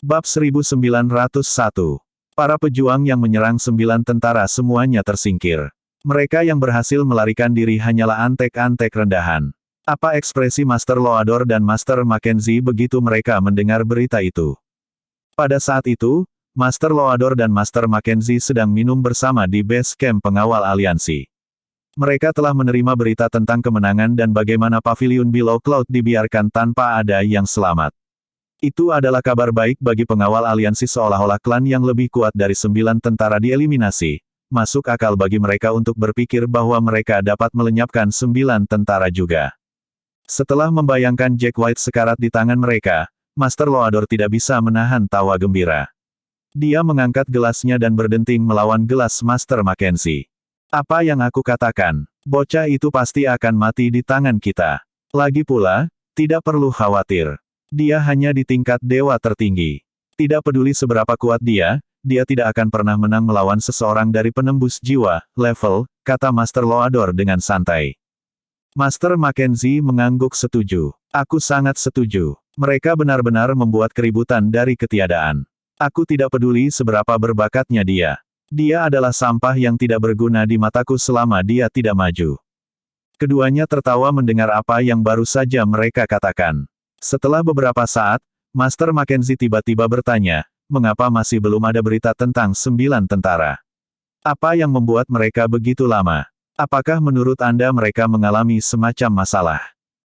Bab 1901. Para pejuang yang menyerang 9 tentara semuanya tersingkir. Mereka yang berhasil melarikan diri hanyalah antek-antek rendahan. Apa ekspresi Master Loador dan Master Mackenzie begitu mereka mendengar berita itu? Pada saat itu, Master Loador dan Master Mackenzie sedang minum bersama di base camp pengawal aliansi. Mereka telah menerima berita tentang kemenangan dan bagaimana pavilion Below Cloud dibiarkan tanpa ada yang selamat. Itu adalah kabar baik bagi pengawal aliansi, seolah-olah klan yang lebih kuat dari 9 tentara dieliminasi. Masuk akal bagi mereka untuk berpikir bahwa mereka dapat melenyapkan 9 tentara juga. Setelah membayangkan Jack White sekarat di tangan mereka, Master Loador tidak bisa menahan tawa gembira. Dia mengangkat gelasnya dan berdenting melawan gelas Master Mackenzie. Apa yang aku katakan? Bocah itu pasti akan mati di tangan kita. Lagi pula, tidak perlu khawatir. Dia hanya di tingkat dewa tertinggi. Tidak peduli seberapa kuat dia tidak akan pernah menang melawan seseorang dari penembus jiwa, level, kata Master Loador dengan santai. Master Mackenzie mengangguk setuju. Aku sangat setuju. Mereka benar-benar membuat keributan dari ketiadaan. Aku tidak peduli seberapa berbakatnya dia. Dia adalah sampah yang tidak berguna di mataku selama dia tidak maju. Keduanya tertawa mendengar apa yang baru saja mereka katakan. Setelah beberapa saat, Master Mackenzie tiba-tiba bertanya, mengapa masih belum ada berita tentang 9 tentara? Apa yang membuat mereka begitu lama? Apakah menurut Anda mereka mengalami semacam masalah?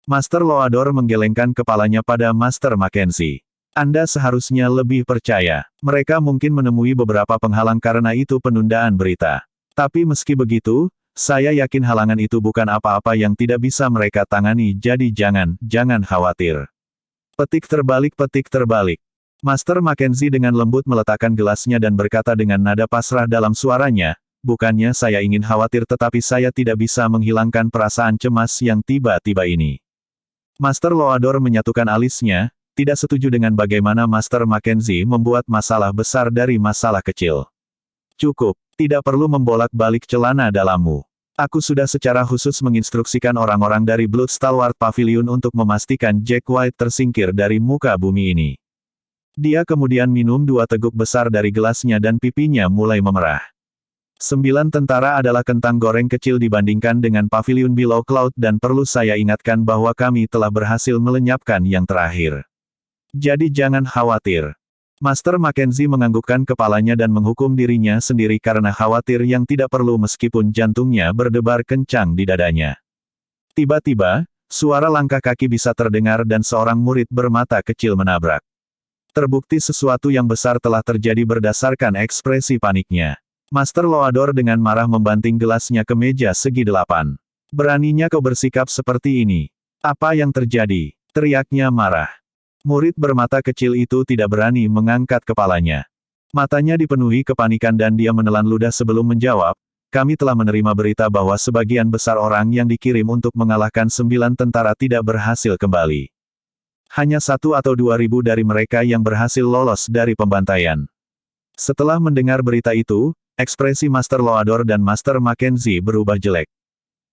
Master Loador menggelengkan kepalanya pada Master Mackenzie. Anda seharusnya lebih percaya. Mereka mungkin menemui beberapa penghalang karena itu penundaan berita. Tapi meski begitu, saya yakin halangan itu bukan apa-apa yang tidak bisa mereka tangani, jadi jangan khawatir. Petik terbalik. Master Mackenzie dengan lembut meletakkan gelasnya dan berkata dengan nada pasrah dalam suaranya, bukannya saya ingin khawatir tetapi saya tidak bisa menghilangkan perasaan cemas yang tiba-tiba ini. Master Loador menyatukan alisnya, tidak setuju dengan bagaimana Master Mackenzie membuat masalah besar dari masalah kecil. Cukup, tidak perlu membolak-balik celana dalammu. Aku sudah secara khusus menginstruksikan orang-orang dari Blood Stalwart Pavilion untuk memastikan Jack White tersingkir dari muka bumi ini. Dia kemudian minum 2 teguk besar dari gelasnya dan pipinya mulai memerah. 9 tentara adalah kentang goreng kecil dibandingkan dengan Pavilion Below Cloud dan perlu saya ingatkan bahwa kami telah berhasil melenyapkan yang terakhir. Jadi jangan khawatir. Master Mackenzie menganggukkan kepalanya dan menghukum dirinya sendiri karena khawatir yang tidak perlu meskipun jantungnya berdebar kencang di dadanya. Tiba-tiba, suara langkah kaki bisa terdengar dan seorang murid bermata kecil menabrak. Terbukti sesuatu yang besar telah terjadi berdasarkan ekspresi paniknya. Master Loador dengan marah membanting gelasnya ke meja segi 8. Beraninya kau bersikap seperti ini? Apa yang terjadi? Teriaknya marah. Murid bermata kecil itu tidak berani mengangkat kepalanya. Matanya dipenuhi kepanikan dan dia menelan ludah sebelum menjawab, kami telah menerima berita bahwa sebagian besar orang yang dikirim untuk mengalahkan 9 tentara tidak berhasil kembali. Hanya 1 atau 2 ribu dari mereka yang berhasil lolos dari pembantaian. Setelah mendengar berita itu, ekspresi Master Loador dan Master Mackenzie berubah jelek.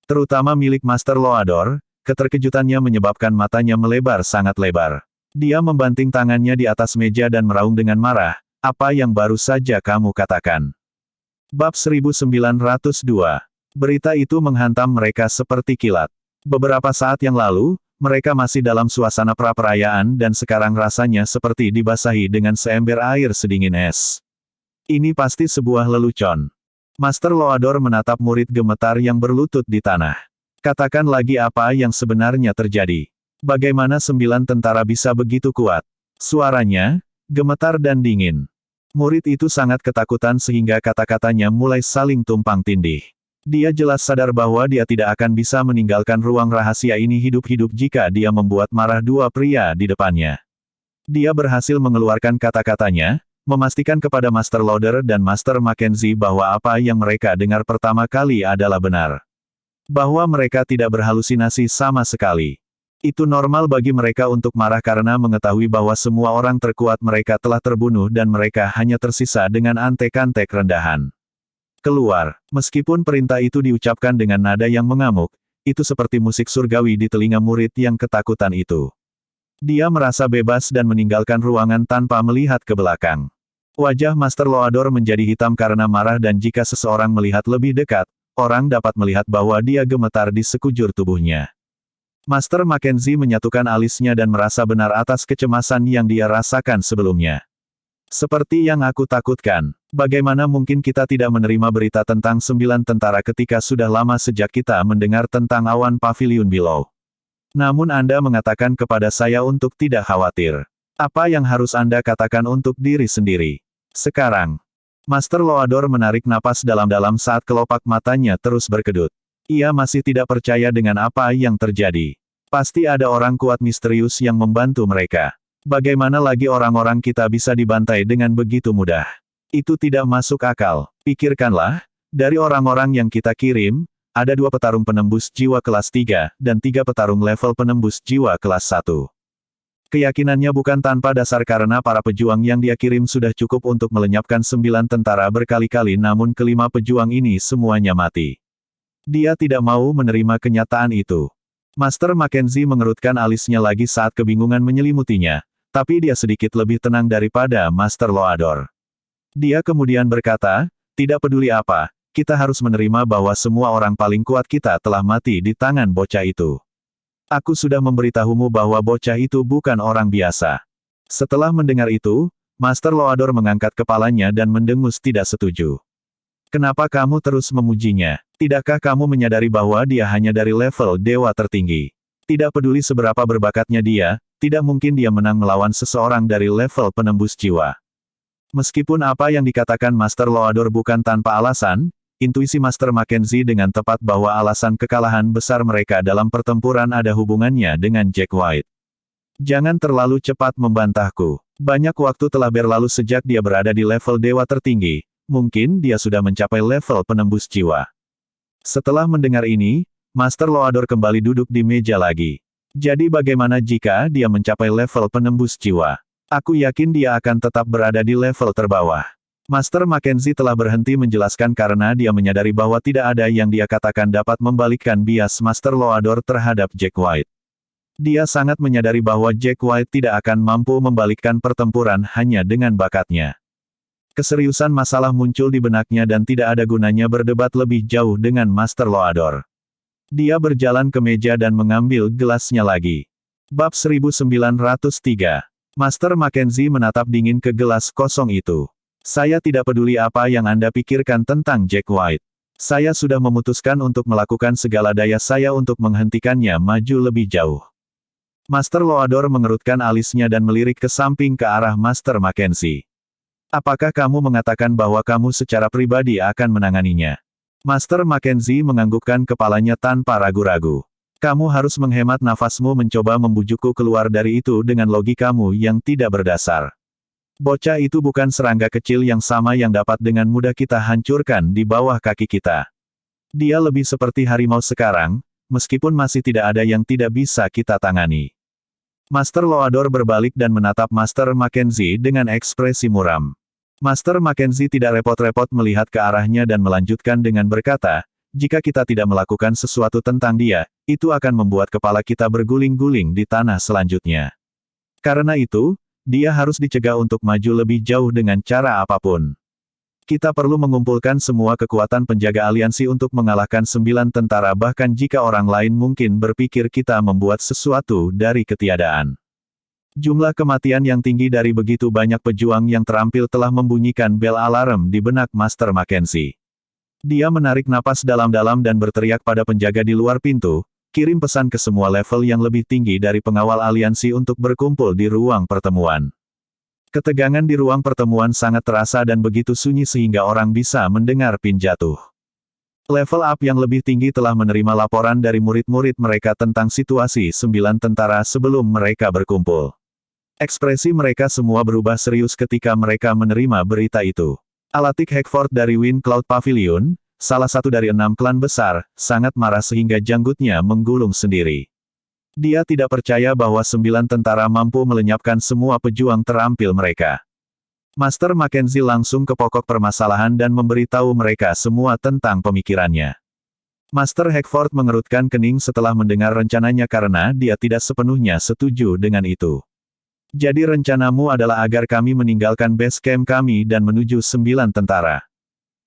Terutama milik Master Loador, keterkejutannya menyebabkan matanya melebar sangat lebar. Dia membanting tangannya di atas meja dan meraung dengan marah, apa yang baru saja kamu katakan? Bab 1902. Berita itu menghantam mereka seperti kilat. Beberapa saat yang lalu, mereka masih dalam suasana pra-perayaan dan sekarang rasanya seperti dibasahi dengan seember air sedingin es. Ini pasti sebuah lelucon. Master Loador menatap murid gemetar yang berlutut di tanah. Katakan lagi apa yang sebenarnya terjadi. Bagaimana 9 tentara bisa begitu kuat? Suaranya gemetar dan dingin. Murid itu sangat ketakutan sehingga kata-katanya mulai saling tumpang tindih. Dia jelas sadar bahwa dia tidak akan bisa meninggalkan ruang rahasia ini hidup-hidup jika dia membuat marah 2 pria di depannya. Dia berhasil mengeluarkan kata-katanya, memastikan kepada Master Loador dan Master Mackenzie bahwa apa yang mereka dengar pertama kali adalah benar. Bahwa mereka tidak berhalusinasi sama sekali. Itu normal bagi mereka untuk marah karena mengetahui bahwa semua orang terkuat mereka telah terbunuh dan mereka hanya tersisa dengan antek-antek rendahan. Keluar, meskipun perintah itu diucapkan dengan nada yang mengamuk, itu seperti musik surgawi di telinga murid yang ketakutan itu. Dia merasa bebas dan meninggalkan ruangan tanpa melihat ke belakang. Wajah Master Loador menjadi hitam karena marah dan jika seseorang melihat lebih dekat, orang dapat melihat bahwa dia gemetar di sekujur tubuhnya. Master Mackenzie menyatukan alisnya dan merasa benar atas kecemasan yang dia rasakan sebelumnya. Seperti yang aku takutkan, bagaimana mungkin kita tidak menerima berita tentang 9 tentara ketika sudah lama sejak kita mendengar tentang awan pavilion below. Namun Anda mengatakan kepada saya untuk tidak khawatir. Apa yang harus Anda katakan untuk diri sendiri? Sekarang, Master Loador menarik napas dalam-dalam saat kelopak matanya terus berkedut. Ia masih tidak percaya dengan apa yang terjadi. Pasti ada orang kuat misterius yang membantu mereka. Bagaimana lagi orang-orang kita bisa dibantai dengan begitu mudah? Itu tidak masuk akal. Pikirkanlah, dari orang-orang yang kita kirim, ada 2 petarung penembus jiwa kelas 3, dan 3 petarung level penembus jiwa kelas 1. Keyakinannya bukan tanpa dasar karena para pejuang yang dia kirim sudah cukup untuk melenyapkan 9 tentara berkali-kali namun kelima pejuang ini semuanya mati. Dia tidak mau menerima kenyataan itu. Master Mackenzie mengerutkan alisnya lagi saat kebingungan menyelimutinya, tapi dia sedikit lebih tenang daripada Master Loador. Dia kemudian berkata, tidak peduli apa, kita harus menerima bahwa semua orang paling kuat kita telah mati di tangan bocah itu. Aku sudah memberitahumu bahwa bocah itu bukan orang biasa. Setelah mendengar itu, Master Loador mengangkat kepalanya dan mendengus tidak setuju. Kenapa kamu terus memujinya? Tidakkah kamu menyadari bahwa dia hanya dari level dewa tertinggi? Tidak peduli seberapa berbakatnya dia, tidak mungkin dia menang melawan seseorang dari level penembus jiwa. Meskipun apa yang dikatakan Master Loador bukan tanpa alasan, intuisi Master Mackenzie dengan tepat bahwa alasan kekalahan besar mereka dalam pertempuran ada hubungannya dengan Jack White. Jangan terlalu cepat membantahku. Banyak waktu telah berlalu sejak dia berada di level dewa tertinggi, mungkin dia sudah mencapai level penembus jiwa. Setelah mendengar ini, Master Loador kembali duduk di meja lagi. Jadi bagaimana jika dia mencapai level penembus jiwa? Aku yakin dia akan tetap berada di level terbawah. Master Mackenzie telah berhenti menjelaskan karena dia menyadari bahwa tidak ada yang dia katakan dapat membalikkan bias Master Loador terhadap Jack White. Dia sangat menyadari bahwa Jack White tidak akan mampu membalikkan pertempuran hanya dengan bakatnya. Keseriusan masalah muncul di benaknya dan tidak ada gunanya berdebat lebih jauh dengan Master Loador. Dia berjalan ke meja dan mengambil gelasnya lagi. Bab 1903. Master Mackenzie menatap dingin ke gelas kosong itu. Saya tidak peduli apa yang Anda pikirkan tentang Jack White. Saya sudah memutuskan untuk melakukan segala daya saya untuk menghentikannya maju lebih jauh. Master Loador mengerutkan alisnya dan melirik ke samping ke arah Master Mackenzie. Apakah kamu mengatakan bahwa kamu secara pribadi akan menanganinya? Master Mackenzie menganggukkan kepalanya tanpa ragu-ragu. Kamu harus menghemat nafasmu mencoba membujukku keluar dari itu dengan logikamu yang tidak berdasar. Bocah itu bukan serangga kecil yang sama yang dapat dengan mudah kita hancurkan di bawah kaki kita. Dia lebih seperti harimau sekarang, meskipun masih tidak ada yang tidak bisa kita tangani. Master Loador berbalik dan menatap Master Mackenzie dengan ekspresi muram. Master Mackenzie tidak repot-repot melihat ke arahnya dan melanjutkan dengan berkata, jika kita tidak melakukan sesuatu tentang dia, itu akan membuat kepala kita berguling-guling di tanah selanjutnya. Karena itu, dia harus dicegah untuk maju lebih jauh dengan cara apapun. Kita perlu mengumpulkan semua kekuatan penjaga aliansi untuk mengalahkan 9 tentara bahkan jika orang lain mungkin berpikir kita membuat sesuatu dari ketiadaan. Jumlah kematian yang tinggi dari begitu banyak pejuang yang terampil telah membunyikan bel alarm di benak Master Mackenzie. Dia menarik napas dalam-dalam dan berteriak pada penjaga di luar pintu, kirim pesan ke semua level yang lebih tinggi dari pengawal aliansi untuk berkumpul di ruang pertemuan. Ketegangan di ruang pertemuan sangat terasa dan begitu sunyi sehingga orang bisa mendengar pin jatuh. Level up yang lebih tinggi telah menerima laporan dari murid-murid mereka tentang situasi 9 tentara sebelum mereka berkumpul. Ekspresi mereka semua berubah serius ketika mereka menerima berita itu. Alatik Hackford dari Wind Cloud Pavilion, salah satu dari 6 klan besar, sangat marah sehingga janggutnya menggulung sendiri. Dia tidak percaya bahwa 9 tentara mampu melenyapkan semua pejuang terampil mereka. Master Mackenzie langsung ke pokok permasalahan dan memberitahu mereka semua tentang pemikirannya. Master Hackford mengerutkan kening setelah mendengar rencananya karena dia tidak sepenuhnya setuju dengan itu. Jadi rencanamu adalah agar kami meninggalkan base camp kami dan menuju 9 tentara.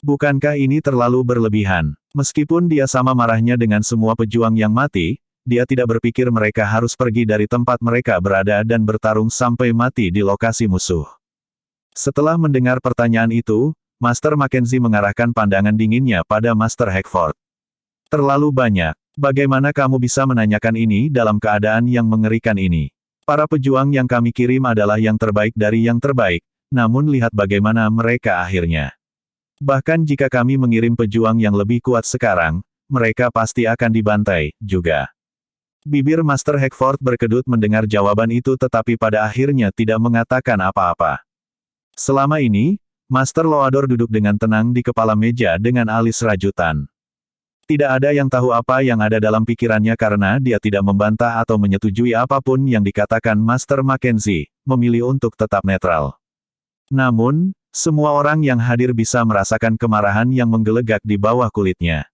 Bukankah ini terlalu berlebihan? Meskipun dia sama marahnya dengan semua pejuang yang mati, dia tidak berpikir mereka harus pergi dari tempat mereka berada dan bertarung sampai mati di lokasi musuh. Setelah mendengar pertanyaan itu, Master Mackenzie mengarahkan pandangan dinginnya pada Master Hackford. Terlalu banyak. Bagaimana kamu bisa menanyakan ini dalam keadaan yang mengerikan ini? Para pejuang yang kami kirim adalah yang terbaik dari yang terbaik, namun lihat bagaimana mereka akhirnya. Bahkan jika kami mengirim pejuang yang lebih kuat sekarang, mereka pasti akan dibantai, juga. Bibir Master Hackford berkedut mendengar jawaban itu tetapi pada akhirnya tidak mengatakan apa-apa. Selama ini, Master Loador duduk dengan tenang di kepala meja dengan alis rajutan. Tidak ada yang tahu apa yang ada dalam pikirannya karena dia tidak membantah atau menyetujui apapun yang dikatakan Master Mackenzie, memilih untuk tetap netral. Namun, semua orang yang hadir bisa merasakan kemarahan yang menggelegak di bawah kulitnya.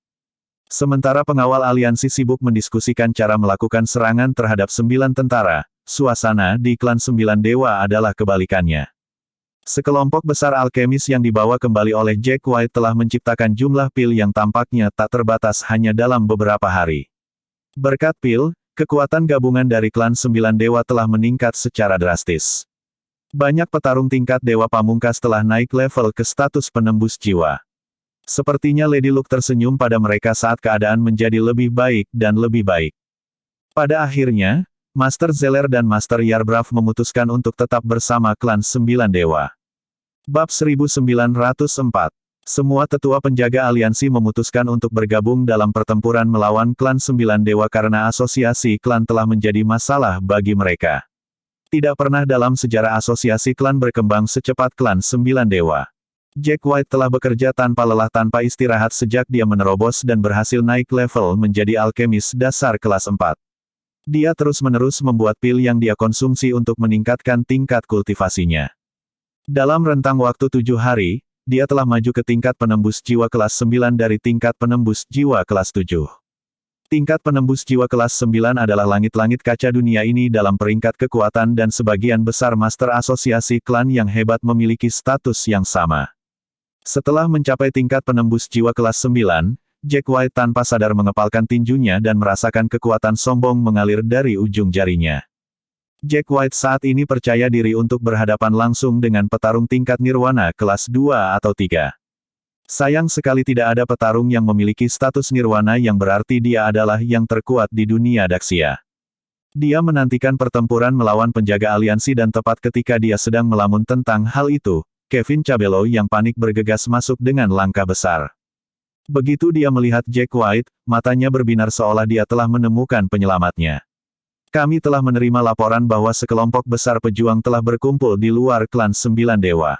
Sementara pengawal aliansi sibuk mendiskusikan cara melakukan serangan terhadap 9 tentara, suasana di klan 9 Dewa adalah kebalikannya. Sekelompok besar alkemis yang dibawa kembali oleh Jack White telah menciptakan jumlah pil yang tampaknya tak terbatas hanya dalam beberapa hari. Berkat pil, kekuatan gabungan dari klan 9 Dewa telah meningkat secara drastis. Banyak petarung tingkat Dewa Pamungkas telah naik level ke status penembus jiwa. Sepertinya Lady Luke tersenyum pada mereka saat keadaan menjadi lebih baik dan lebih baik. Pada akhirnya, Master Zeller dan Master Yarbrav memutuskan untuk tetap bersama klan 9 Dewa. Bab 1904. Semua tetua penjaga aliansi memutuskan untuk bergabung dalam pertempuran melawan klan 9 Dewa karena asosiasi klan telah menjadi masalah bagi mereka. Tidak pernah dalam sejarah asosiasi klan berkembang secepat klan 9 Dewa. Jack White telah bekerja tanpa lelah tanpa istirahat sejak dia menerobos dan berhasil naik level menjadi alkemis dasar kelas 4. Dia terus-menerus membuat pil yang dia konsumsi untuk meningkatkan tingkat kultivasinya. Dalam rentang waktu 7 hari, dia telah maju ke tingkat penembus jiwa kelas 9 dari tingkat penembus jiwa kelas 7. Tingkat penembus jiwa kelas 9 adalah langit-langit kaca dunia ini dalam peringkat kekuatan dan sebagian besar master asosiasi klan yang hebat memiliki status yang sama. Setelah mencapai tingkat penembus jiwa kelas 9, Jack White tanpa sadar mengepalkan tinjunya dan merasakan kekuatan sombong mengalir dari ujung jarinya. Jack White saat ini percaya diri untuk berhadapan langsung dengan petarung tingkat nirwana kelas 2 atau 3. Sayang sekali tidak ada petarung yang memiliki status nirwana yang berarti dia adalah yang terkuat di dunia Daxia. Dia menantikan pertempuran melawan penjaga aliansi dan tepat ketika dia sedang melamun tentang hal itu, Kevin Cabello yang panik bergegas masuk dengan langkah besar. Begitu dia melihat Jack White, matanya berbinar seolah dia telah menemukan penyelamatnya. Kami telah menerima laporan bahwa sekelompok besar pejuang telah berkumpul di luar klan 9 Dewa.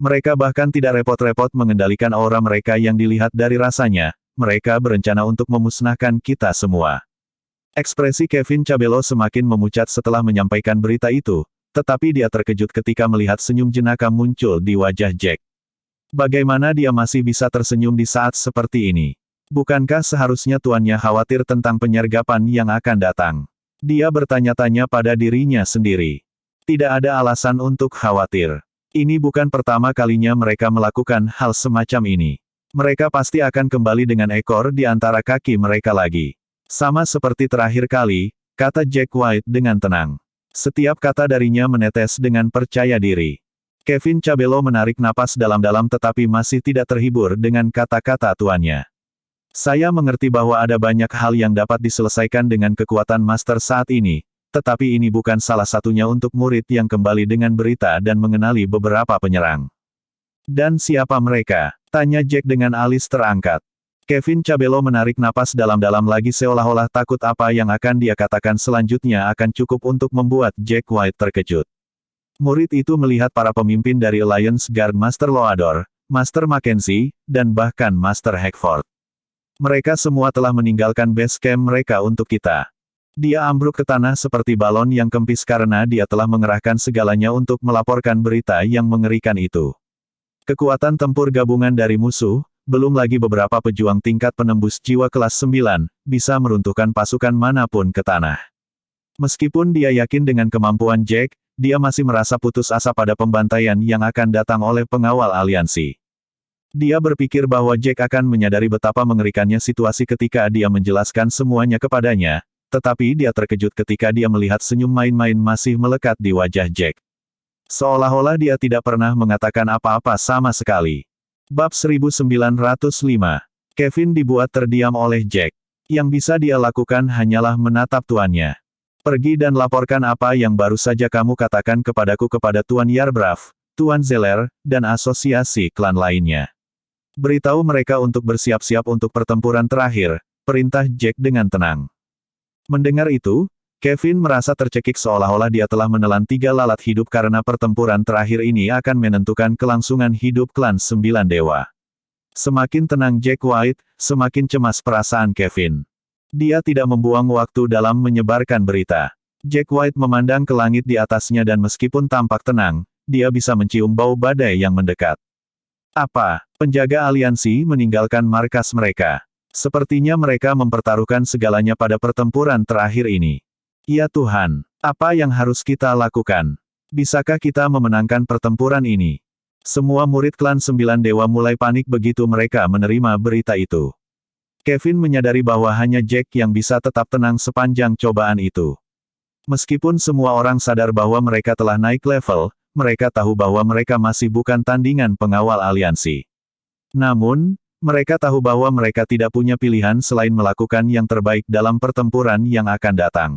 Mereka bahkan tidak repot-repot mengendalikan aura mereka yang dilihat dari rasanya, mereka berencana untuk memusnahkan kita semua. Ekspresi Kevin Cabello semakin memucat setelah menyampaikan berita itu, tetapi dia terkejut ketika melihat senyum jenaka muncul di wajah Jack. Bagaimana dia masih bisa tersenyum di saat seperti ini? Bukankah seharusnya tuannya khawatir tentang penyergapan yang akan datang? Dia bertanya-tanya pada dirinya sendiri. Tidak ada alasan untuk khawatir. Ini bukan pertama kalinya mereka melakukan hal semacam ini. Mereka pasti akan kembali dengan ekor di antara kaki mereka lagi. Sama seperti terakhir kali, kata Jack White dengan tenang. Setiap kata darinya menetes dengan percaya diri. Kevin Cabello menarik napas dalam-dalam tetapi masih tidak terhibur dengan kata-kata tuannya. Saya mengerti bahwa ada banyak hal yang dapat diselesaikan dengan kekuatan master saat ini, tetapi ini bukan salah satunya untuk murid yang kembali dengan berita dan mengenali beberapa penyerang. Dan siapa mereka? Tanya Jack dengan alis terangkat. Kevin Cabello menarik napas dalam-dalam lagi seolah-olah takut apa yang akan dia katakan selanjutnya akan cukup untuk membuat Jack White terkejut. Murid itu melihat para pemimpin dari Alliance Guard Master Loador, Master Mackenzie, dan bahkan Master Hackford. Mereka semua telah meninggalkan base camp mereka untuk kita. Dia ambruk ke tanah seperti balon yang kempis karena dia telah mengerahkan segalanya untuk melaporkan berita yang mengerikan itu. Kekuatan tempur gabungan dari musuh, belum lagi beberapa pejuang tingkat penembus jiwa kelas 9, bisa meruntuhkan pasukan manapun ke tanah. Meskipun dia yakin dengan kemampuan Jack, dia masih merasa putus asa pada pembantaian yang akan datang oleh pengawal aliansi. Dia berpikir bahwa Jack akan menyadari betapa mengerikannya situasi ketika dia menjelaskan semuanya kepadanya, tetapi dia terkejut ketika dia melihat senyum main-main masih melekat di wajah Jack. Seolah-olah dia tidak pernah mengatakan apa-apa sama sekali. Bab 1905. Kevin dibuat terdiam oleh Jack. Yang bisa dia lakukan hanyalah menatap tuannya. Pergi dan laporkan apa yang baru saja kamu katakan kepadaku kepada Tuan Yarbrav, Tuan Zeller, dan asosiasi klan lainnya. Beritahu mereka untuk bersiap-siap untuk pertempuran terakhir, perintah Jack dengan tenang. Mendengar itu, Kevin merasa tercekik seolah-olah dia telah menelan 3 lalat hidup karena pertempuran terakhir ini akan menentukan kelangsungan hidup klan 9 dewa. Semakin tenang Jack White, semakin cemas perasaan Kevin. Dia tidak membuang waktu dalam menyebarkan berita. Jack White memandang ke langit di atasnya dan meskipun tampak tenang, dia bisa mencium bau badai yang mendekat. Apa? Penjaga aliansi meninggalkan markas mereka. Sepertinya mereka mempertaruhkan segalanya pada pertempuran terakhir ini. Ya Tuhan, apa yang harus kita lakukan? Bisakah kita memenangkan pertempuran ini? Semua murid klan 9 dewa mulai panik begitu mereka menerima berita itu. Kevin menyadari bahwa hanya Jack yang bisa tetap tenang sepanjang cobaan itu. Meskipun semua orang sadar bahwa mereka telah naik level, mereka tahu bahwa mereka masih bukan tandingan pengawal aliansi. Namun, mereka tahu bahwa mereka tidak punya pilihan selain melakukan yang terbaik dalam pertempuran yang akan datang.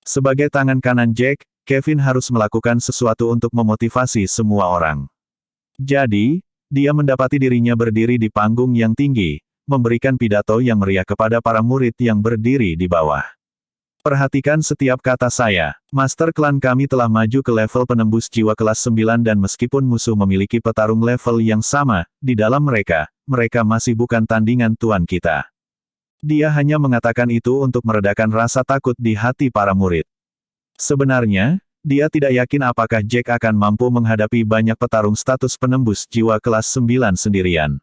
Sebagai tangan kanan Jack, Kevin harus melakukan sesuatu untuk memotivasi semua orang. Jadi, dia mendapati dirinya berdiri di panggung yang tinggi, memberikan pidato yang meriah kepada para murid yang berdiri di bawah. Perhatikan setiap kata saya. Master klan kami telah maju ke level penembus jiwa kelas 9 dan meskipun musuh memiliki petarung level yang sama, di dalam mereka masih bukan tandingan tuan kita. Dia hanya mengatakan itu untuk meredakan rasa takut di hati para murid. Sebenarnya, dia tidak yakin apakah Jack akan mampu menghadapi banyak petarung status penembus jiwa kelas 9 sendirian.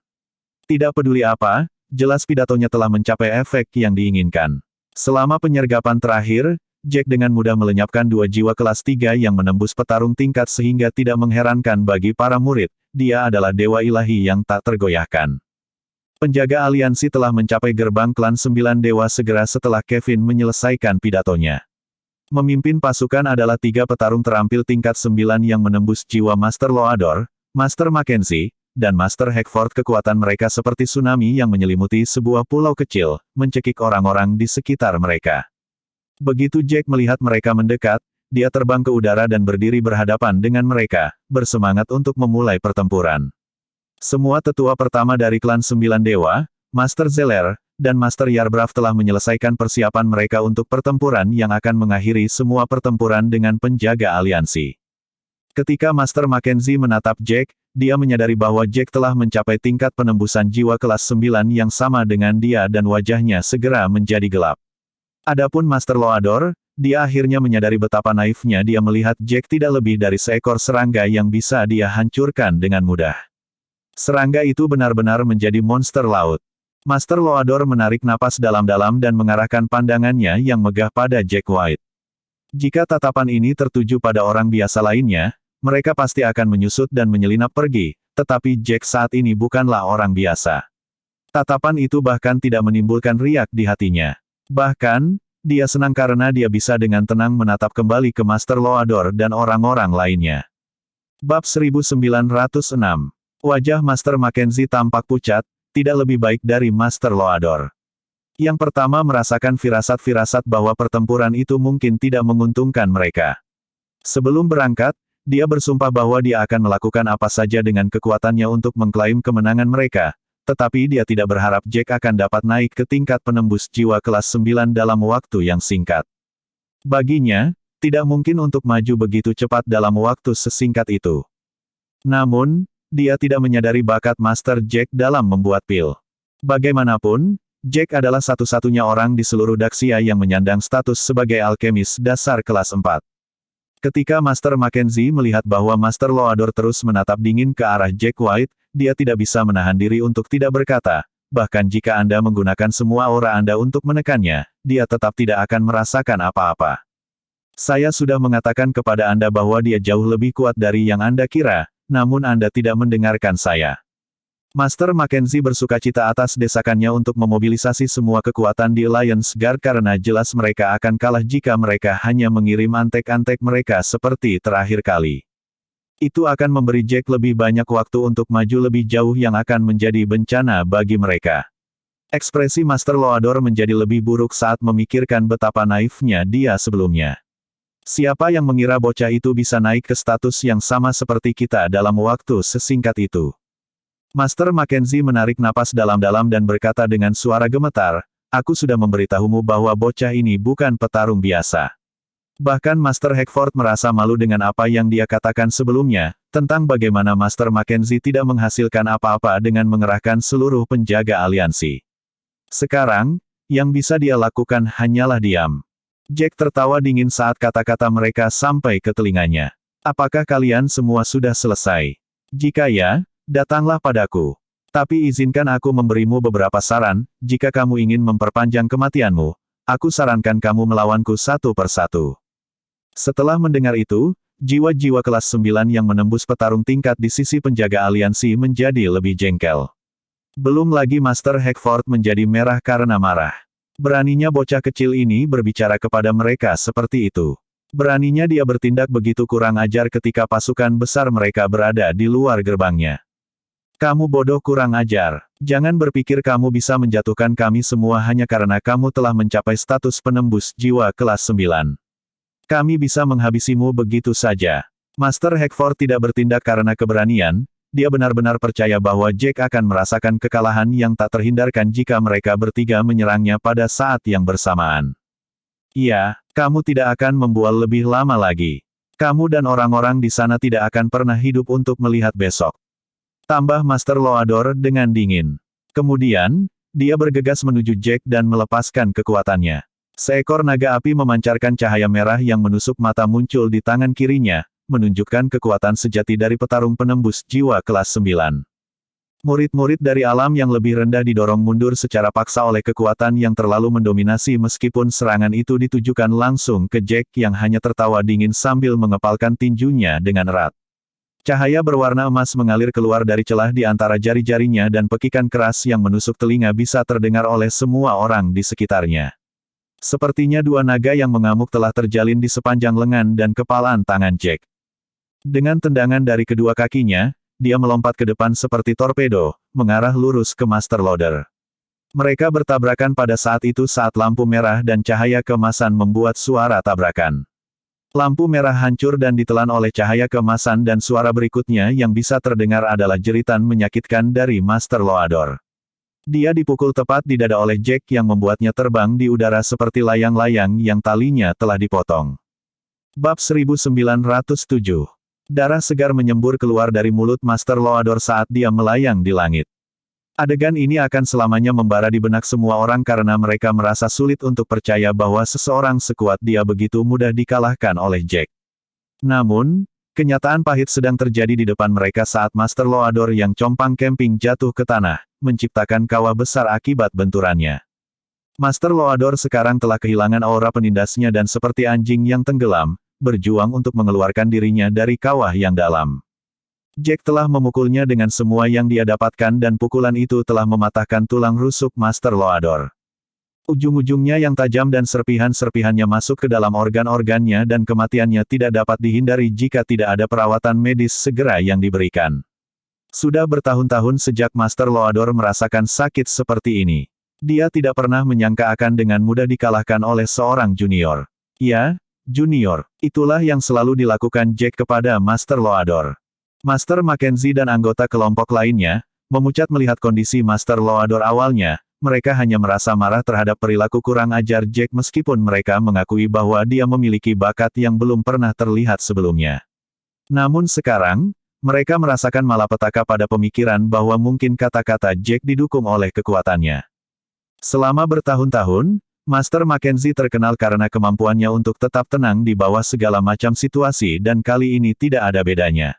Tidak peduli apa, jelas pidatonya telah mencapai efek yang diinginkan. Selama penyergapan terakhir, Jack dengan mudah melenyapkan 2 jiwa kelas 3 yang menembus petarung tingkat sehingga tidak mengherankan bagi para murid, dia adalah dewa ilahi yang tak tergoyahkan. Penjaga aliansi telah mencapai gerbang klan 9 dewa segera setelah Kevin menyelesaikan pidatonya. Memimpin pasukan adalah 3 petarung terampil tingkat 9 yang menembus jiwa Master Loador, Master Mackenzie, dan Master Hackford. Kekuatan mereka seperti tsunami yang menyelimuti sebuah pulau kecil, mencekik orang-orang di sekitar mereka. Begitu Jack melihat mereka mendekat, dia terbang ke udara dan berdiri berhadapan dengan mereka, bersemangat untuk memulai pertempuran. Semua tetua pertama dari klan 9 dewa, Master Zeller, dan Master Yarbrav telah menyelesaikan persiapan mereka untuk pertempuran yang akan mengakhiri semua pertempuran dengan penjaga aliansi. Ketika Master Mackenzie menatap Jack, dia menyadari bahwa Jack telah mencapai tingkat penembusan jiwa kelas 9 yang sama dengan dia dan wajahnya segera menjadi gelap. Adapun Master Loador, dia akhirnya menyadari betapa naifnya dia melihat Jack tidak lebih dari seekor serangga yang bisa dia hancurkan dengan mudah. Serangga itu benar-benar menjadi monster laut. Master Loador menarik napas dalam-dalam dan mengarahkan pandangannya yang megah pada Jack White. Jika tatapan ini tertuju pada orang biasa lainnya, mereka pasti akan menyusut dan menyelinap pergi, tetapi Jack saat ini bukanlah orang biasa. Tatapan itu bahkan tidak menimbulkan riak di hatinya. Bahkan, dia senang karena dia bisa dengan tenang menatap kembali ke Master Loador dan orang-orang lainnya. Bab 1906. Wajah Master Mackenzie tampak pucat, tidak lebih baik dari Master Loador. Yang pertama merasakan firasat-firasat bahwa pertempuran itu mungkin tidak menguntungkan mereka. Sebelum berangkat, dia bersumpah bahwa dia akan melakukan apa saja dengan kekuatannya untuk mengklaim kemenangan mereka, tetapi dia tidak berharap Jack akan dapat naik ke tingkat penembus jiwa kelas 9 dalam waktu yang singkat. Baginya, tidak mungkin untuk maju begitu cepat dalam waktu sesingkat itu. Namun, dia tidak menyadari bakat Master Jack dalam membuat pil. Bagaimanapun, Jack adalah satu-satunya orang di seluruh Daxia yang menyandang status sebagai alkemis dasar kelas 4. Ketika Master Mackenzie melihat bahwa Master Loador terus menatap dingin ke arah Jack White, dia tidak bisa menahan diri untuk tidak berkata, bahkan jika Anda menggunakan semua aura Anda untuk menekannya, dia tetap tidak akan merasakan apa-apa. Saya sudah mengatakan kepada Anda bahwa dia jauh lebih kuat dari yang Anda kira, namun Anda tidak mendengarkan saya. Master Mackenzie bersukacita atas desakannya untuk memobilisasi semua kekuatan di Lions Guard karena jelas mereka akan kalah jika mereka hanya mengirim antek-antek mereka seperti terakhir kali. Itu akan memberi Jack lebih banyak waktu untuk maju lebih jauh yang akan menjadi bencana bagi mereka. Ekspresi Master Loador menjadi lebih buruk saat memikirkan betapa naifnya dia sebelumnya. Siapa yang mengira bocah itu bisa naik ke status yang sama seperti kita dalam waktu sesingkat itu? Master Mackenzie menarik napas dalam-dalam dan berkata dengan suara gemetar, aku sudah memberitahumu bahwa bocah ini bukan petarung biasa. Bahkan Master Hackford merasa malu dengan apa yang dia katakan sebelumnya, tentang bagaimana Master Mackenzie tidak menghasilkan apa-apa dengan mengerahkan seluruh penjaga aliansi. Sekarang, yang bisa dia lakukan hanyalah diam. Jack tertawa dingin saat kata-kata mereka sampai ke telinganya. Apakah kalian semua sudah selesai? Jika ya, datanglah padaku. Tapi izinkan aku memberimu beberapa saran, jika kamu ingin memperpanjang kematianmu, aku sarankan kamu melawanku satu persatu. Setelah mendengar itu, jiwa-jiwa kelas 9 yang menembus petarung tingkat di sisi penjaga aliansi menjadi lebih jengkel. Belum lagi Master Hackford menjadi merah karena marah. Beraninya bocah kecil ini berbicara kepada mereka seperti itu. Beraninya dia bertindak begitu kurang ajar ketika pasukan besar mereka berada di luar gerbangnya. Kamu bodoh kurang ajar. Jangan berpikir kamu bisa menjatuhkan kami semua hanya karena kamu telah mencapai status penembus jiwa kelas 9. Kami bisa menghabisimu begitu saja. Master Hackford tidak bertindak karena keberanian, dia benar-benar percaya bahwa Jack akan merasakan kekalahan yang tak terhindarkan jika mereka bertiga menyerangnya pada saat yang bersamaan. Iya, kamu tidak akan membual lebih lama lagi. Kamu dan orang-orang di sana tidak akan pernah hidup untuk melihat besok. Tambah Master Loador dengan dingin. Kemudian, dia bergegas menuju Jack dan melepaskan kekuatannya. Seekor naga api memancarkan cahaya merah yang menusuk mata muncul di tangan kirinya, menunjukkan kekuatan sejati dari petarung penembus jiwa kelas 9. Murid-murid dari alam yang lebih rendah didorong mundur secara paksa oleh kekuatan yang terlalu mendominasi meskipun serangan itu ditujukan langsung ke Jack yang hanya tertawa dingin sambil mengepalkan tinjunya dengan erat. Cahaya berwarna emas mengalir keluar dari celah di antara jari-jarinya dan pekikan keras yang menusuk telinga bisa terdengar oleh semua orang di sekitarnya. Sepertinya dua naga yang mengamuk telah terjalin di sepanjang lengan dan kepalan tangan Jack. Dengan tendangan dari kedua kakinya, dia melompat ke depan seperti torpedo, mengarah lurus ke Master Loader. Mereka bertabrakan pada saat itu saat lampu merah dan cahaya keemasan membuat suara tabrakan. Lampu merah hancur dan ditelan oleh cahaya keemasan dan suara berikutnya yang bisa terdengar adalah jeritan menyakitkan dari Master Loador. Dia dipukul tepat di dada oleh Jack yang membuatnya terbang di udara seperti layang-layang yang talinya telah dipotong. Bab 1907. Darah segar menyembur keluar dari mulut Master Loador saat dia melayang di langit. Adegan ini akan selamanya membara di benak semua orang karena mereka merasa sulit untuk percaya bahwa seseorang sekuat dia begitu mudah dikalahkan oleh Jack. Namun, kenyataan pahit sedang terjadi di depan mereka saat Master Loador yang compang-camping jatuh ke tanah, menciptakan kawah besar akibat benturannya. Master Loador sekarang telah kehilangan aura penindasnya dan seperti anjing yang tenggelam, berjuang untuk mengeluarkan dirinya dari kawah yang dalam. Jack telah memukulnya dengan semua yang dia dapatkan dan pukulan itu telah mematahkan tulang rusuk Master Loador. Ujung-ujungnya yang tajam dan serpihan-serpihannya masuk ke dalam organ-organnya dan kematiannya tidak dapat dihindari jika tidak ada perawatan medis segera yang diberikan. Sudah bertahun-tahun sejak Master Loador merasakan sakit seperti ini. Dia tidak pernah menyangka akan dengan mudah dikalahkan oleh seorang junior. Ya, junior, itulah yang selalu dilakukan Jack kepada Master Loador. Master Mackenzie dan anggota kelompok lainnya, memucat melihat kondisi Master Loador awalnya, mereka hanya merasa marah terhadap perilaku kurang ajar Jack meskipun mereka mengakui bahwa dia memiliki bakat yang belum pernah terlihat sebelumnya. Namun sekarang, mereka merasakan malapetaka pada pemikiran bahwa mungkin kata-kata Jack didukung oleh kekuatannya. Selama bertahun-tahun, Master Mackenzie terkenal karena kemampuannya untuk tetap tenang di bawah segala macam situasi dan kali ini tidak ada bedanya.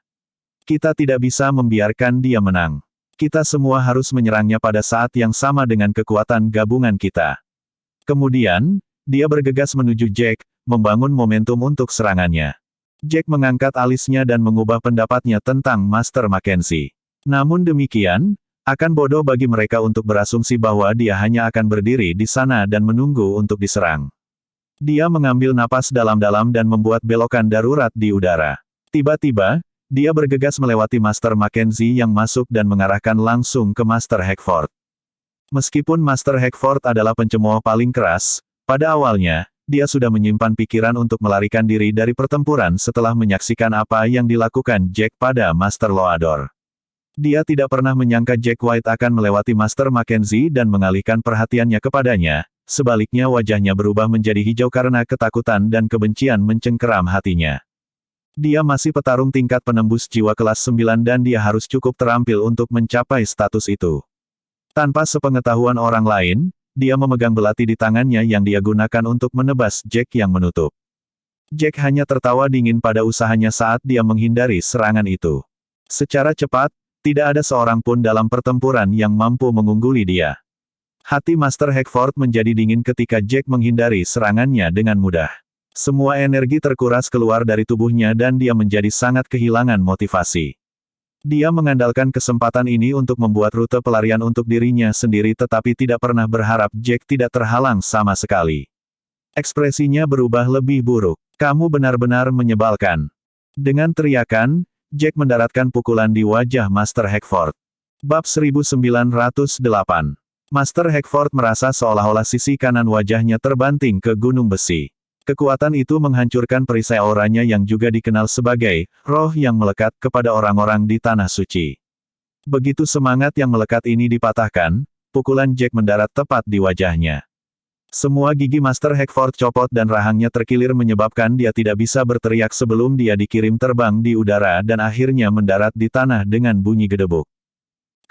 Kita tidak bisa membiarkan dia menang. Kita semua harus menyerangnya pada saat yang sama dengan kekuatan gabungan kita. Kemudian, dia bergegas menuju Jack, membangun momentum untuk serangannya. Jack mengangkat alisnya dan mengubah pendapatnya tentang Master Mackenzie. Namun demikian, akan bodoh bagi mereka untuk berasumsi bahwa dia hanya akan berdiri di sana dan menunggu untuk diserang. Dia mengambil napas dalam-dalam dan membuat belokan darurat di udara. Tiba-tiba, dia bergegas melewati Master Mackenzie yang masuk dan mengarahkan langsung ke Master Hackford. Meskipun Master Hackford adalah pencemooh paling keras, pada awalnya, dia sudah menyimpan pikiran untuk melarikan diri dari pertempuran setelah menyaksikan apa yang dilakukan Jack pada Master Loador. Dia tidak pernah menyangka Jack White akan melewati Master Mackenzie dan mengalihkan perhatiannya kepadanya, sebaliknya wajahnya berubah menjadi hijau karena ketakutan dan kebencian mencengkeram hatinya. Dia masih petarung tingkat penembus jiwa kelas 9 dan dia harus cukup terampil untuk mencapai status itu. Tanpa sepengetahuan orang lain, dia memegang belati di tangannya yang dia gunakan untuk menebas Jack yang menutup. Jack hanya tertawa dingin pada usahanya saat dia menghindari serangan itu. Secara cepat, tidak ada seorang pun dalam pertempuran yang mampu mengungguli dia. Hati Master Hackford menjadi dingin ketika Jack menghindari serangannya dengan mudah. Semua energi terkuras keluar dari tubuhnya dan dia menjadi sangat kehilangan motivasi. Dia mengandalkan kesempatan ini untuk membuat rute pelarian untuk dirinya sendiri tetapi tidak pernah berharap Jack tidak terhalang sama sekali. Ekspresinya berubah lebih buruk. Kamu benar-benar menyebalkan. Dengan teriakan, Jack mendaratkan pukulan di wajah Master Hackford. Bab 1908. Master Hackford merasa seolah-olah sisi kanan wajahnya terbanting ke gunung besi. Kekuatan itu menghancurkan perisai auranya yang juga dikenal sebagai roh yang melekat kepada orang-orang di Tanah Suci. Begitu semangat yang melekat ini dipatahkan, pukulan Jack mendarat tepat di wajahnya. Semua gigi Master Hackford copot dan rahangnya terkilir menyebabkan dia tidak bisa berteriak sebelum dia dikirim terbang di udara dan akhirnya mendarat di tanah dengan bunyi gedebuk.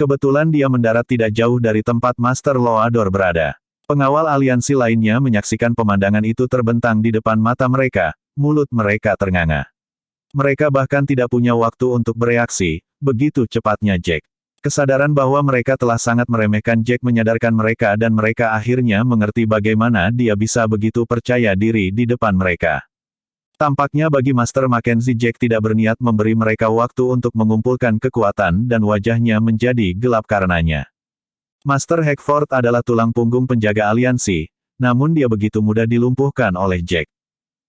Kebetulan dia mendarat tidak jauh dari tempat Master Loador berada. Pengawal aliansi lainnya menyaksikan pemandangan itu terbentang di depan mata mereka, mulut mereka ternganga. Mereka bahkan tidak punya waktu untuk bereaksi, begitu cepatnya Jack. Kesadaran bahwa mereka telah sangat meremehkan Jack menyadarkan mereka dan mereka akhirnya mengerti bagaimana dia bisa begitu percaya diri di depan mereka. Tampaknya bagi Master Mackenzie Jack tidak berniat memberi mereka waktu untuk mengumpulkan kekuatan dan wajahnya menjadi gelap karenanya. Master Hackford adalah tulang punggung penjaga aliansi, namun dia begitu mudah dilumpuhkan oleh Jack.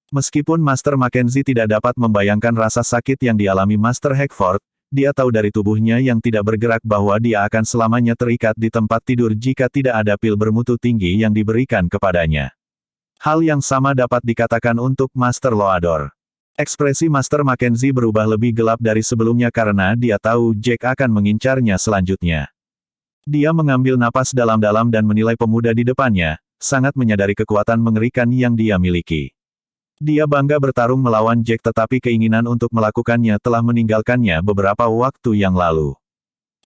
Meskipun Master Mackenzie tidak dapat membayangkan rasa sakit yang dialami Master Hackford, dia tahu dari tubuhnya yang tidak bergerak bahwa dia akan selamanya terikat di tempat tidur jika tidak ada pil bermutu tinggi yang diberikan kepadanya. Hal yang sama dapat dikatakan untuk Master Loador. Ekspresi Master Mackenzie berubah lebih gelap dari sebelumnya karena dia tahu Jack akan mengincarnya selanjutnya. Dia mengambil napas dalam-dalam dan menilai pemuda di depannya, sangat menyadari kekuatan mengerikan yang dia miliki. Dia bangga bertarung melawan Jack tetapi keinginan untuk melakukannya telah meninggalkannya beberapa waktu yang lalu.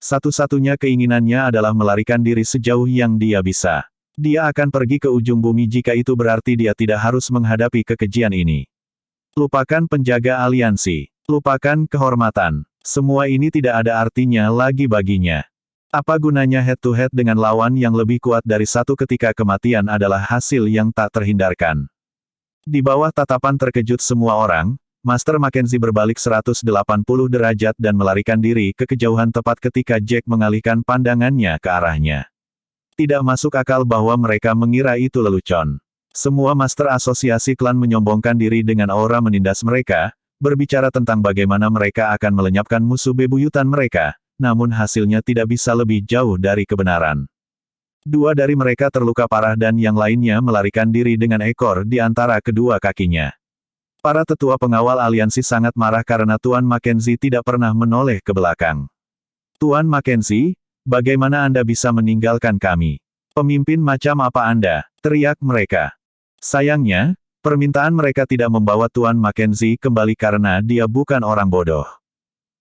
Satu-satunya keinginannya adalah melarikan diri sejauh yang dia bisa. Dia akan pergi ke ujung bumi jika itu berarti dia tidak harus menghadapi kekejian ini. Lupakan penjaga aliansi. Lupakan kehormatan. Semua ini tidak ada artinya lagi baginya. Apa gunanya head-to-head dengan lawan yang lebih kuat dari satu ketika kematian adalah hasil yang tak terhindarkan. Di bawah tatapan terkejut semua orang, Master Mackenzie berbalik 180 derajat dan melarikan diri ke kejauhan tepat ketika Jack mengalihkan pandangannya ke arahnya. Tidak masuk akal bahwa mereka mengira itu lelucon. Semua Master Asosiasi Klan menyombongkan diri dengan aura menindas mereka, berbicara tentang bagaimana mereka akan melenyapkan musuh bebuyutan mereka, namun hasilnya tidak bisa lebih jauh dari kebenaran. Dua dari mereka terluka parah dan yang lainnya melarikan diri dengan ekor di antara kedua kakinya. Para tetua pengawal aliansi sangat marah karena Tuan Mackenzie tidak pernah menoleh ke belakang. Tuan Mackenzie, bagaimana Anda bisa meninggalkan kami? Pemimpin macam apa Anda? Teriak mereka. Sayangnya, permintaan mereka tidak membawa Tuan Mackenzie kembali karena dia bukan orang bodoh.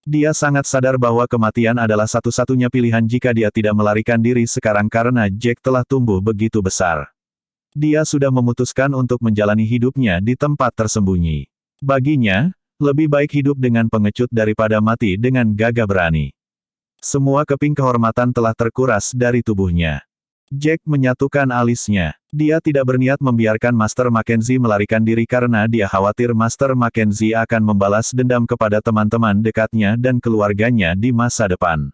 Dia sangat sadar bahwa kematian adalah satu-satunya pilihan jika dia tidak melarikan diri sekarang karena Jack telah tumbuh begitu besar. Dia sudah memutuskan untuk menjalani hidupnya di tempat tersembunyi. Baginya, lebih baik hidup dengan pengecut daripada mati dengan gagah berani. Semua keping kehormatan telah terkuras dari tubuhnya. Jack menyatukan alisnya. Dia tidak berniat membiarkan Master Mackenzie melarikan diri karena dia khawatir Master Mackenzie akan membalas dendam kepada teman-teman dekatnya dan keluarganya di masa depan.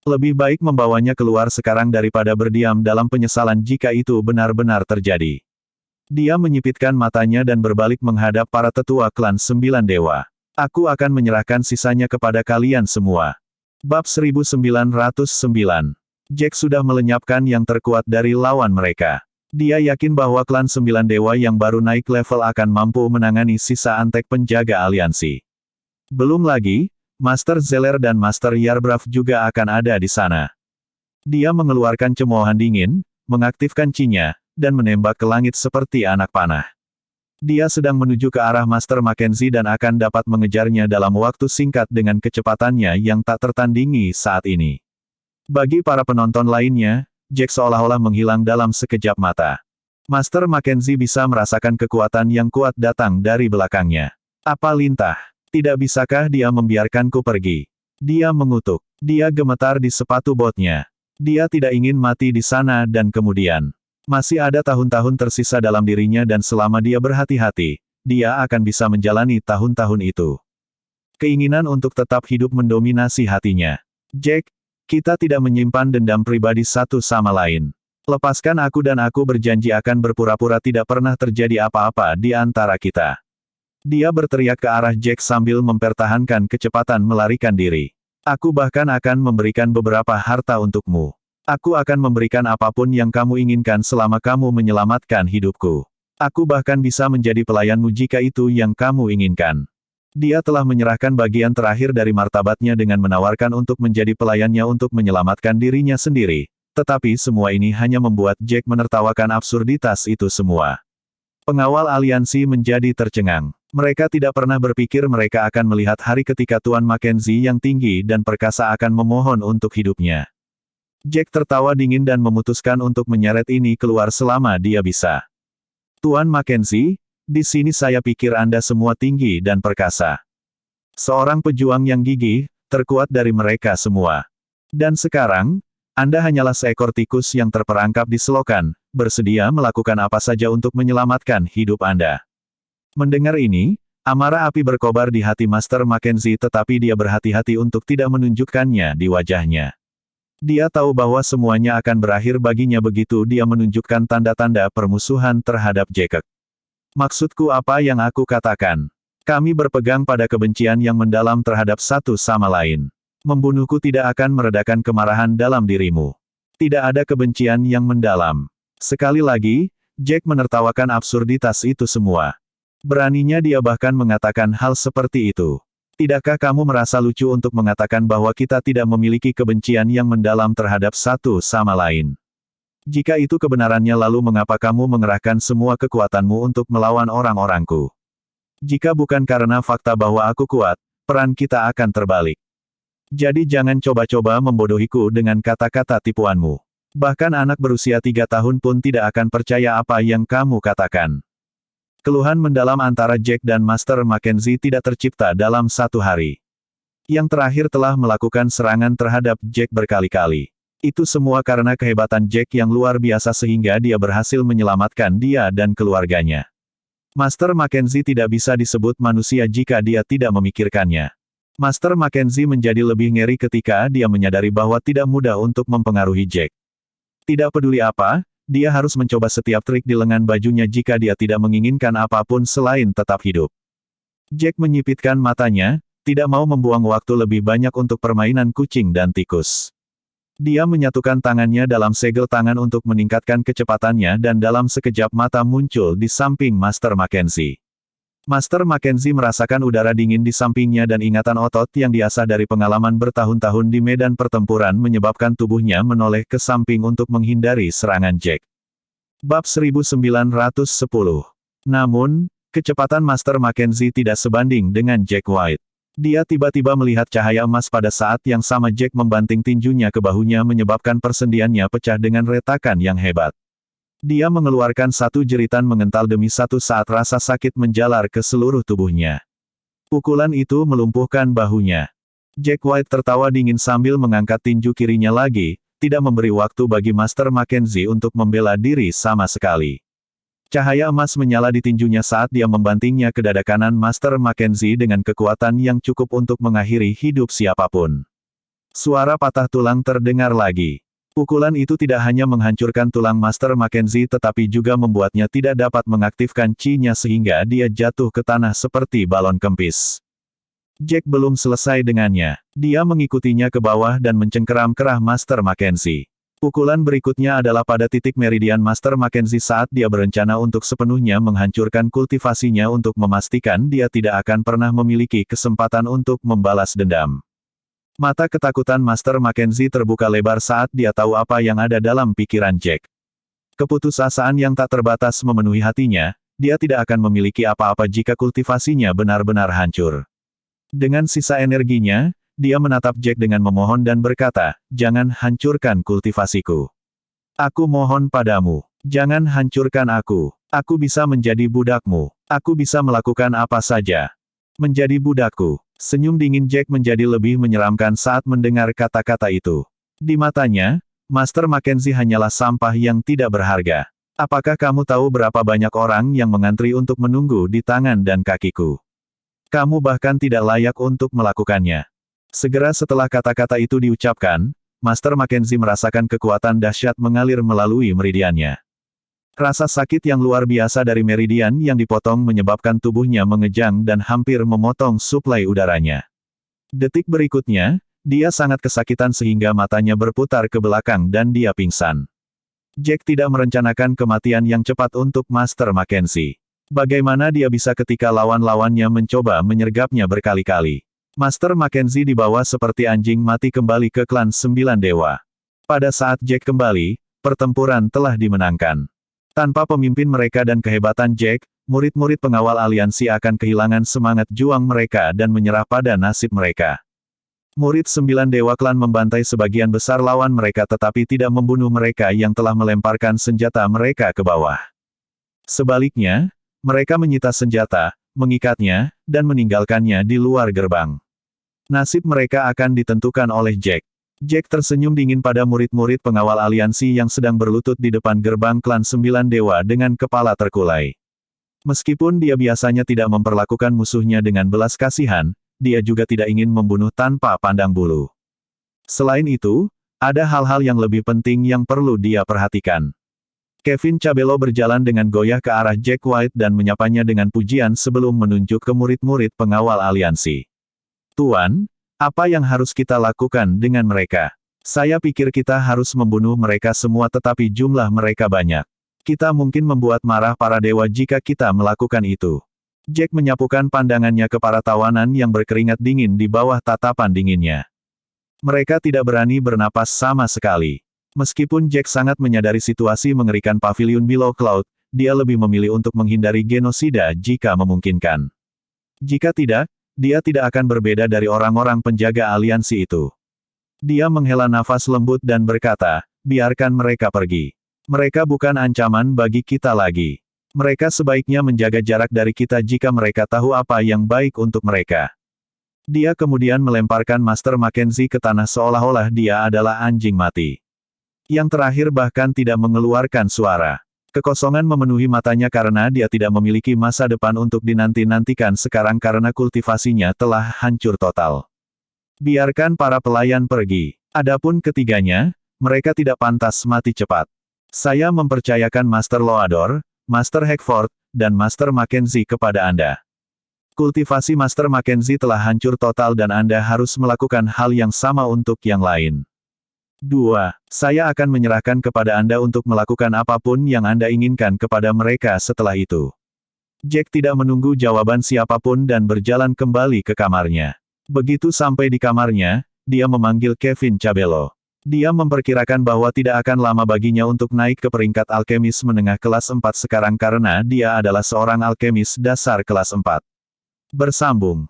Lebih baik membawanya keluar sekarang daripada berdiam dalam penyesalan jika itu benar-benar terjadi. Dia menyipitkan matanya dan berbalik menghadap para tetua klan 9 Dewa. Aku akan menyerahkan sisanya kepada kalian semua. Bab 1909. Jack sudah melenyapkan yang terkuat dari lawan mereka. Dia yakin bahwa klan 9 Dewa yang baru naik level akan mampu menangani sisa antek penjaga aliansi. Belum lagi, Master Zeller dan Master Yarbrav juga akan ada di sana. Dia mengeluarkan cemoohan dingin, mengaktifkan Chi-nya, dan menembak ke langit seperti anak panah. Dia sedang menuju ke arah Master Mackenzie dan akan dapat mengejarnya dalam waktu singkat dengan kecepatannya yang tak tertandingi saat ini. Bagi para penonton lainnya, Jack seolah-olah menghilang dalam sekejap mata. Master Mackenzie bisa merasakan kekuatan yang kuat datang dari belakangnya. Apa lintah? Tidak bisakah dia membiarkanku pergi? Dia mengutuk. Dia gemetar di sepatu botnya. Dia tidak ingin mati di sana dan kemudian. Masih ada tahun-tahun tersisa dalam dirinya dan selama dia berhati-hati, dia akan bisa menjalani tahun-tahun itu. Keinginan untuk tetap hidup mendominasi hatinya. Jack, kita tidak menyimpan dendam pribadi satu sama lain. Lepaskan aku dan aku berjanji akan berpura-pura tidak pernah terjadi apa-apa di antara kita. Dia berteriak ke arah Jack sambil mempertahankan kecepatan melarikan diri. Aku bahkan akan memberikan beberapa harta untukmu. Aku akan memberikan apapun yang kamu inginkan selama kamu menyelamatkan hidupku. Aku bahkan bisa menjadi pelayanmu jika itu yang kamu inginkan. Dia telah menyerahkan bagian terakhir dari martabatnya dengan menawarkan untuk menjadi pelayannya untuk menyelamatkan dirinya sendiri. Tetapi semua ini hanya membuat Jack menertawakan absurditas itu semua. Pengawal aliansi menjadi tercengang. Mereka tidak pernah berpikir mereka akan melihat hari ketika Tuan Mackenzie yang tinggi dan perkasa akan memohon untuk hidupnya. Jack tertawa dingin dan memutuskan untuk menyeret ini keluar selama dia bisa. Tuan Mackenzie, di sini saya pikir Anda semua tinggi dan perkasa. Seorang pejuang yang gigih, terkuat dari mereka semua. Dan sekarang, Anda hanyalah seekor tikus yang terperangkap di selokan, bersedia melakukan apa saja untuk menyelamatkan hidup Anda. Mendengar ini, amarah api berkobar di hati Master Mackenzie tetapi dia berhati-hati untuk tidak menunjukkannya di wajahnya. Dia tahu bahwa semuanya akan berakhir baginya begitu dia menunjukkan tanda-tanda permusuhan terhadap Jack. Maksudku apa yang aku katakan? Kami berpegang pada kebencian yang mendalam terhadap satu sama lain. Membunuhku tidak akan meredakan kemarahan dalam dirimu. Tidak ada kebencian yang mendalam. Sekali lagi, Jack menertawakan absurditas itu semua. Beraninya dia bahkan mengatakan hal seperti itu. Tidakkah kamu merasa lucu untuk mengatakan bahwa kita tidak memiliki kebencian yang mendalam terhadap satu sama lain? Jika itu kebenarannya lalu mengapa kamu mengerahkan semua kekuatanmu untuk melawan orang-orangku? Jika bukan karena fakta bahwa aku kuat, peran kita akan terbalik. Jadi jangan coba-coba membodohiku dengan kata-kata tipuanmu. Bahkan anak berusia 3 tahun pun tidak akan percaya apa yang kamu katakan. Keluhan mendalam antara Jack dan Master Mackenzie tidak tercipta dalam satu hari. Yang terakhir telah melakukan serangan terhadap Jack berkali-kali. Itu semua karena kehebatan Jack yang luar biasa sehingga dia berhasil menyelamatkan dia dan keluarganya. Master Mackenzie tidak bisa disebut manusia jika dia tidak memikirkannya. Master Mackenzie menjadi lebih ngeri ketika dia menyadari bahwa tidak mudah untuk mempengaruhi Jack. Tidak peduli apa, dia harus mencoba setiap trik di lengan bajunya jika dia tidak menginginkan apapun selain tetap hidup. Jack menyipitkan matanya, tidak mau membuang waktu lebih banyak untuk permainan kucing dan tikus. Dia menyatukan tangannya dalam segel tangan untuk meningkatkan kecepatannya dan dalam sekejap mata muncul di samping Master Mackenzie. Master Mackenzie merasakan udara dingin di sampingnya dan ingatan otot yang diasah dari pengalaman bertahun-tahun di medan pertempuran menyebabkan tubuhnya menoleh ke samping untuk menghindari serangan Jack. Bab 1910. Namun, kecepatan Master Mackenzie tidak sebanding dengan Jack White. Dia tiba-tiba melihat cahaya emas pada saat yang sama Jack membanting tinjunya ke bahunya menyebabkan persendiannya pecah dengan retakan yang hebat. Dia mengeluarkan satu jeritan mengental demi satu saat rasa sakit menjalar ke seluruh tubuhnya. Pukulan itu melumpuhkan bahunya. Jack White tertawa dingin sambil mengangkat tinju kirinya lagi, tidak memberi waktu bagi Master Mackenzie untuk membela diri sama sekali. Cahaya emas menyala di tinjunya saat dia membantingnya ke dada kanan Master Mackenzie dengan kekuatan yang cukup untuk mengakhiri hidup siapapun. Suara patah tulang terdengar lagi. Pukulan itu tidak hanya menghancurkan tulang Master Mackenzie tetapi juga membuatnya tidak dapat mengaktifkan chi-nya sehingga dia jatuh ke tanah seperti balon kempis. Jack belum selesai dengannya. Dia mengikutinya ke bawah dan mencengkeram kerah Master Mackenzie. Pukulan berikutnya adalah pada titik meridian Master Mackenzie saat dia berencana untuk sepenuhnya menghancurkan kultivasinya untuk memastikan dia tidak akan pernah memiliki kesempatan untuk membalas dendam. Mata ketakutan Master Mackenzie terbuka lebar saat dia tahu apa yang ada dalam pikiran Jack. Keputusasaan yang tak terbatas memenuhi hatinya, dia tidak akan memiliki apa-apa jika kultivasinya benar-benar hancur. Dengan sisa energinya, dia menatap Jack dengan memohon dan berkata, "Jangan hancurkan kultivasiku. Aku mohon padamu, jangan hancurkan aku. Aku bisa menjadi budakmu. Aku bisa melakukan apa saja. Menjadi budakku." Senyum dingin Jack menjadi lebih menyeramkan saat mendengar kata-kata itu. Di matanya, Master Mackenzie hanyalah sampah yang tidak berharga. Apakah kamu tahu berapa banyak orang yang mengantri untuk menunggu di tangan dan kakiku? Kamu bahkan tidak layak untuk melakukannya. Segera setelah kata-kata itu diucapkan, Master Mackenzie merasakan kekuatan dahsyat mengalir melalui meridiannya. Rasa sakit yang luar biasa dari meridian yang dipotong menyebabkan tubuhnya mengejang dan hampir memotong suplai udaranya. Detik berikutnya, dia sangat kesakitan sehingga matanya berputar ke belakang dan dia pingsan. Jack tidak merencanakan kematian yang cepat untuk Master Mackenzie. Bagaimana dia bisa ketika lawan-lawannya mencoba menyergapnya berkali-kali? Master Mackenzie dibawa seperti anjing mati kembali ke klan 9 Dewa. Pada saat Jack kembali, pertempuran telah dimenangkan. Tanpa pemimpin mereka dan kehebatan Jack, murid-murid pengawal aliansi akan kehilangan semangat juang mereka dan menyerah pada nasib mereka. Murid 9 Dewa Klan membantai sebagian besar lawan mereka tetapi tidak membunuh mereka yang telah melemparkan senjata mereka ke bawah. Sebaliknya, mereka menyita senjata, mengikatnya, dan meninggalkannya di luar gerbang. Nasib mereka akan ditentukan oleh Jack. Jack tersenyum dingin pada murid-murid pengawal aliansi yang sedang berlutut di depan gerbang klan 9 Dewa dengan kepala terkulai. Meskipun dia biasanya tidak memperlakukan musuhnya dengan belas kasihan, dia juga tidak ingin membunuh tanpa pandang bulu. Selain itu, ada hal-hal yang lebih penting yang perlu dia perhatikan. Kevin Cabello berjalan dengan goyah ke arah Jack White dan menyapanya dengan pujian sebelum menunjuk ke murid-murid pengawal aliansi. "Tuan, apa yang harus kita lakukan dengan mereka? Saya pikir kita harus membunuh mereka semua tetapi jumlah mereka banyak. Kita mungkin membuat marah para dewa jika kita melakukan itu." Jack menyapukan pandangannya ke para tawanan yang berkeringat dingin di bawah tatapan dinginnya. Mereka tidak berani bernapas sama sekali. Meskipun Jack sangat menyadari situasi mengerikan Pavilion Below Cloud, dia lebih memilih untuk menghindari genosida jika memungkinkan. Jika tidak, dia tidak akan berbeda dari orang-orang penjaga aliansi itu. Dia menghela nafas lembut dan berkata, "Biarkan mereka pergi. Mereka bukan ancaman bagi kita lagi. Mereka sebaiknya menjaga jarak dari kita jika mereka tahu apa yang baik untuk mereka." Dia kemudian melemparkan Master Mackenzie ke tanah seolah-olah dia adalah anjing mati. Yang terakhir bahkan tidak mengeluarkan suara. Kekosongan memenuhi matanya karena dia tidak memiliki masa depan untuk dinanti-nantikan sekarang karena kultivasinya telah hancur total. Biarkan para pelayan pergi. Adapun ketiganya, mereka tidak pantas mati cepat. Saya mempercayakan Master Loador, Master Hackford, dan Master Mackenzie kepada Anda. Kultivasi Master Mackenzie telah hancur total dan Anda harus melakukan hal yang sama untuk yang lain. 2. Saya akan menyerahkan kepada Anda untuk melakukan apapun yang Anda inginkan kepada mereka setelah itu. Jack tidak menunggu jawaban siapapun dan berjalan kembali ke kamarnya. Begitu sampai di kamarnya, dia memanggil Kevin Cabello. Dia memperkirakan bahwa tidak akan lama baginya untuk naik ke peringkat alkemis menengah kelas 4 sekarang karena dia adalah seorang alkemis dasar kelas 4. Bersambung.